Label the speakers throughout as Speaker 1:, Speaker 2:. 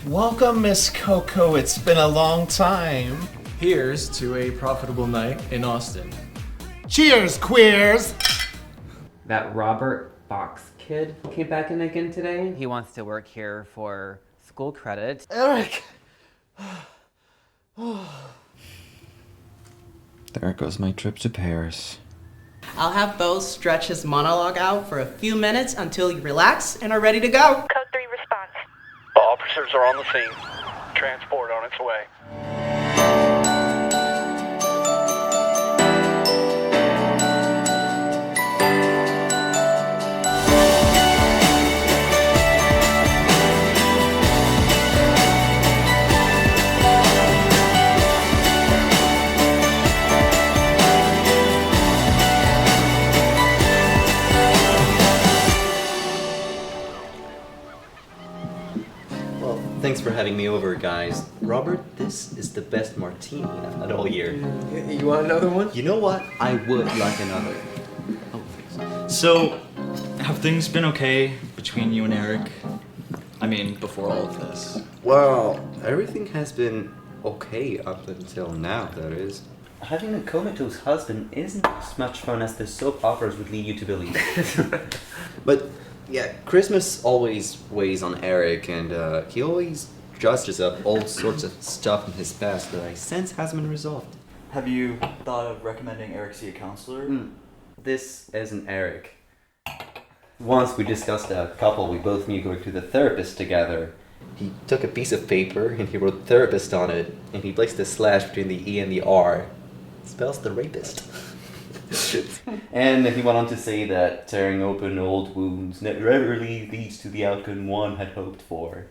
Speaker 1: Welcome, Miss Coco. It's been a long time.
Speaker 2: Here's to a profitable night in Austin.
Speaker 3: Cheers, queers!
Speaker 4: That Robert Fox kid came back in again today. He wants to work here for school credit.
Speaker 3: Eric!
Speaker 5: There goes my trip to Paris.
Speaker 6: I'll have Bowe stretch his monologue out for a few minutes until you relax and are ready to go.
Speaker 7: Code 3 response.
Speaker 8: Officers are on the scene. Transport on its way.
Speaker 9: Thanks for having me over, guys. Robert, this is the best martini I've had all year.
Speaker 2: You want another one?
Speaker 9: You know what? I would like another.
Speaker 5: Oh, thanks. So, have things been okay between you and Eric? I mean, before all of this.
Speaker 9: Well, everything has been okay up until now, that is. Having a comatose husband isn't as much fun as the soap operas would lead you to believe. But yeah, Christmas always weighs on Eric, and he always dredges up all sorts of stuff in his past that I sense hasn't been resolved.
Speaker 10: Have you thought of recommending Eric see a counselor?
Speaker 9: This isn't Eric. Once we discussed a couple we both knew going to the therapist together. He took a piece of paper and he wrote therapist on it, and he placed a slash between the E and the R. It spells the rapist. And he went on to say that tearing open old wounds rarely leads to the outcome one had hoped for,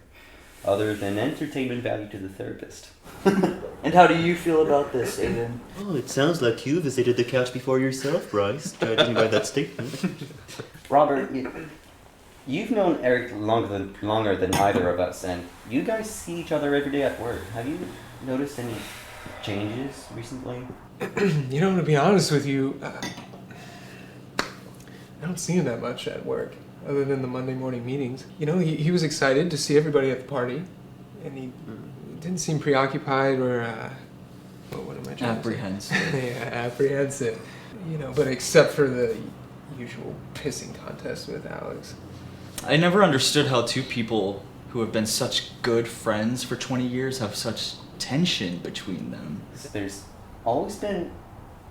Speaker 9: other than entertainment value to the therapist.
Speaker 10: And how do you feel about this, Aiden?
Speaker 9: Oh, it sounds like you visited the couch before yourself, Bryce, judging by that statement. Robert, you've known Eric longer than either of us, and you guys see each other every day at work. Have you noticed any changes recently?
Speaker 2: You know, to be honest with you, I don't see him that much at work, other than the Monday morning meetings. You know, he was excited to see everybody at the party, and he didn't seem preoccupied or, what am I trying
Speaker 5: Apprehensive.
Speaker 2: to say? Yeah, apprehensive. You know, but except for the usual pissing contest with Alex.
Speaker 5: I never understood how two people who have been such good friends for 20 years have such tension between them.
Speaker 9: There's always been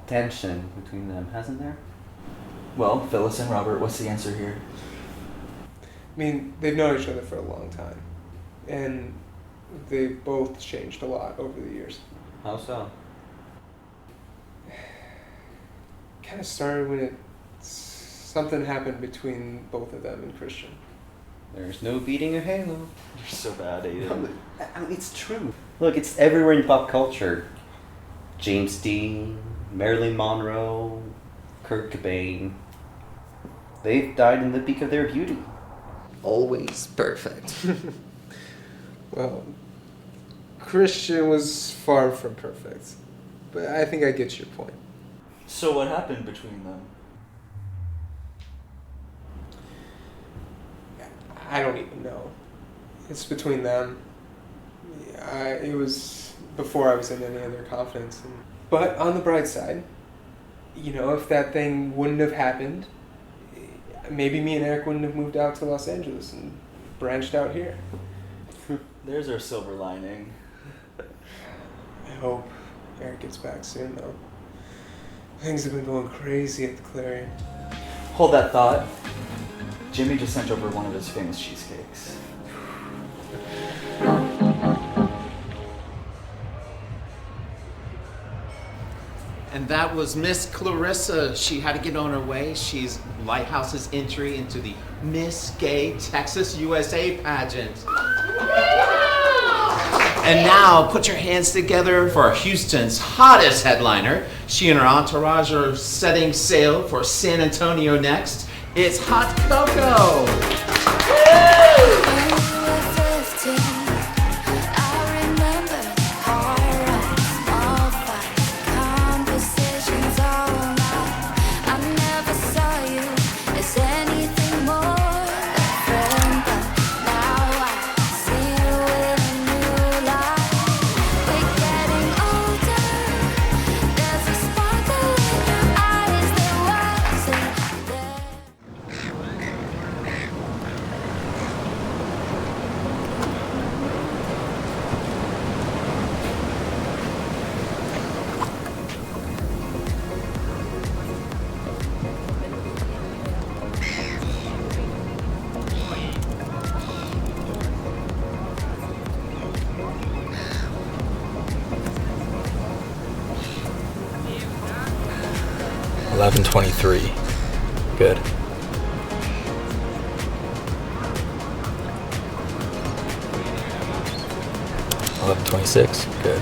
Speaker 9: tension between them, hasn't there?
Speaker 10: Well, Phyllis and Robert, what's the answer here?
Speaker 2: I mean, they've known each other for a long time, and they've both changed a lot over the years.
Speaker 9: How so?
Speaker 2: Kind of started when something happened between both of them and Christian.
Speaker 9: There's no beating a halo.
Speaker 10: You're so bad, Aiden.
Speaker 9: I mean, it's true. Look, it's everywhere in pop culture. James Dean, Marilyn Monroe, Kurt Cobain. They've died in the peak of their beauty. Always perfect.
Speaker 2: Well, Christian was far from perfect, but I think I get your point.
Speaker 10: So what happened between them?
Speaker 2: I don't even know. It's between them. It was before I was in any of their confidence. But on the bright side, you know, if that thing wouldn't have happened, maybe me and Eric wouldn't have moved out to Los Angeles and branched out here.
Speaker 10: There's our silver lining.
Speaker 2: I hope Eric gets back soon, though. Things have been going crazy at the Clarion.
Speaker 10: Hold that thought. Jimmy just sent over one of his famous cheesecakes.
Speaker 1: And that was Miss Clarissa. She had to get on her way. She's Lighthouse's entry into the Miss Gay Texas USA pageant. And now, put your hands together for Houston's hottest headliner. She and her entourage are setting sail for San Antonio next. It's Hot Coco! Woo!
Speaker 11: Anything more than friend, but now I see you in
Speaker 10: 11:23. Good. 11:26. Good.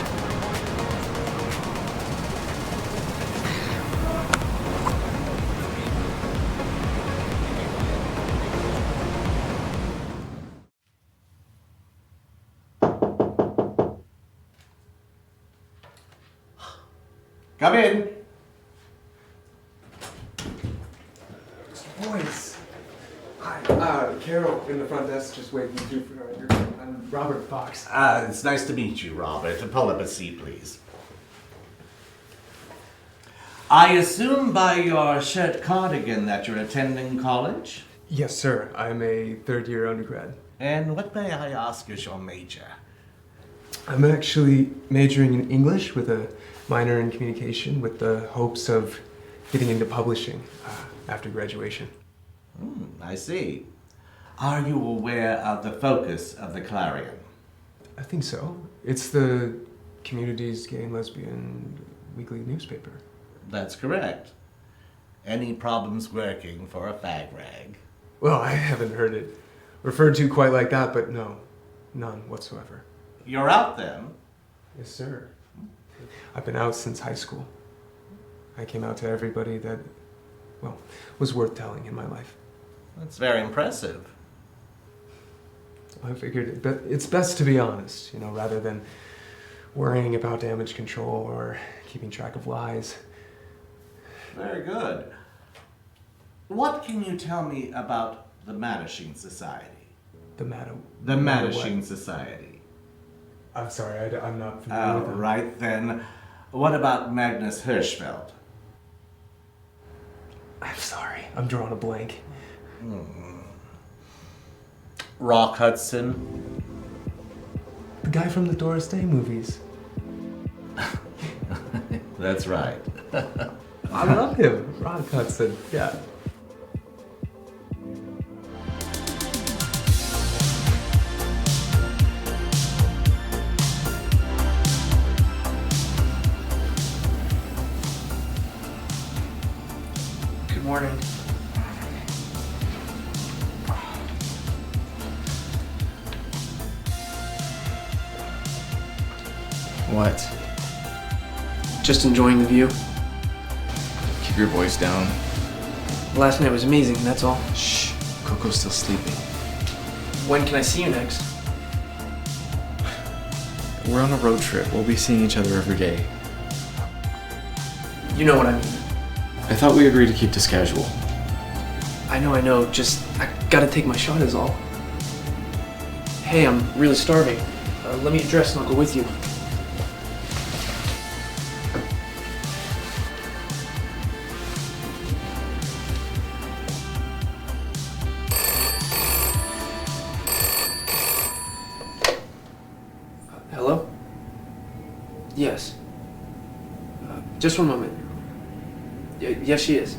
Speaker 3: Come in.
Speaker 2: Boys. Hi. Carol in the front desk just waiting for you. I'm Robert Fox.
Speaker 3: It's nice to meet you, Robert. Pull up a seat, please. I assume by your shirt cardigan that you're attending college?
Speaker 2: Yes, sir. I'm a third-year undergrad.
Speaker 3: And what, may I ask, is your major?
Speaker 2: I'm actually majoring in English with a minor in communication with the hopes of getting into publishing after graduation.
Speaker 3: I see. Are you aware of the focus of the Clarion?
Speaker 2: I think so. It's the community's gay and lesbian weekly newspaper.
Speaker 3: That's correct. Any problems working for a fag rag?
Speaker 2: Well, I haven't heard it referred to quite like that, but no, none whatsoever.
Speaker 3: You're out then?
Speaker 2: Yes, sir. I've been out since high school. I came out to everybody that, well, was worth telling in my life.
Speaker 3: That's very impressive.
Speaker 2: I figured it's best to be honest, rather than worrying about damage control or keeping track of lies.
Speaker 3: Very good. What can you tell me about the Mattachine Society?
Speaker 2: The
Speaker 3: The Mattachine Society.
Speaker 2: I'm sorry, I'm not familiar with them.
Speaker 3: Right then. What about Magnus Hirschfeld?
Speaker 2: I'm sorry, I'm drawing a blank.
Speaker 3: Rock Hudson?
Speaker 2: The guy from the Doris Day movies.
Speaker 3: That's right.
Speaker 2: I love him, Rock Hudson, yeah.
Speaker 7: Good morning.
Speaker 11: What?
Speaker 7: Just enjoying the view.
Speaker 11: Keep your voice down.
Speaker 7: Last night was amazing, that's all.
Speaker 11: Shh. Coco's still sleeping.
Speaker 7: When can I see you next?
Speaker 11: We're on a road trip. We'll be seeing each other every day.
Speaker 7: You know what I mean.
Speaker 11: I thought we agreed to keep this casual.
Speaker 7: I know, just I gotta take my shot is all. Hey, I'm really starving. Let me get dressed and I'll go with you. Hello? Yes. Just one moment. Yes, she is.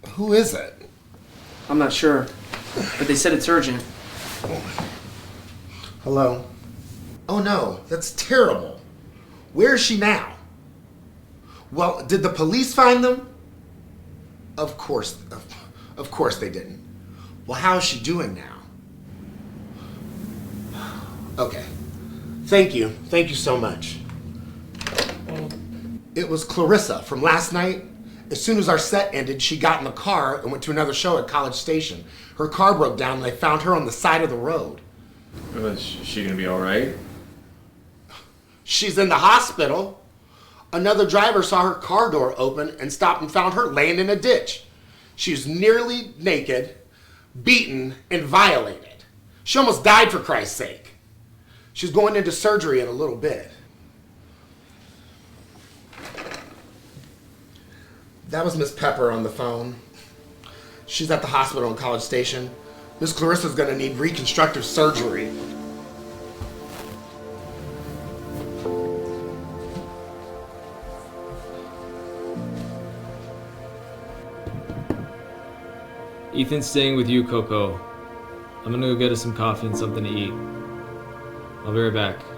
Speaker 3: Who is it?
Speaker 7: I'm not sure, but they said it's urgent.
Speaker 3: Hello? Oh no, that's terrible. Where is she now? Well, did the police find them? Of course they didn't. Well, how is she doing now? Okay. Thank you so much. It was Clarissa from last night. As soon as our set ended, she got in the car and went to another show at College Station. Her car broke down and they found her on the side of the road.
Speaker 11: Is she gonna be alright?
Speaker 3: She's in the hospital. Another driver saw her car door open and stopped and found her laying in a ditch. She was nearly naked, beaten, and violated. She almost died, for Christ's sake. She's going into surgery in a little bit. That was Miss Pepper on the phone. She's at the hospital in College Station. Miss Clarissa's gonna need reconstructive surgery.
Speaker 12: Ethan's staying with you, Coco. I'm gonna go get us some coffee and something to eat. I'll be right back.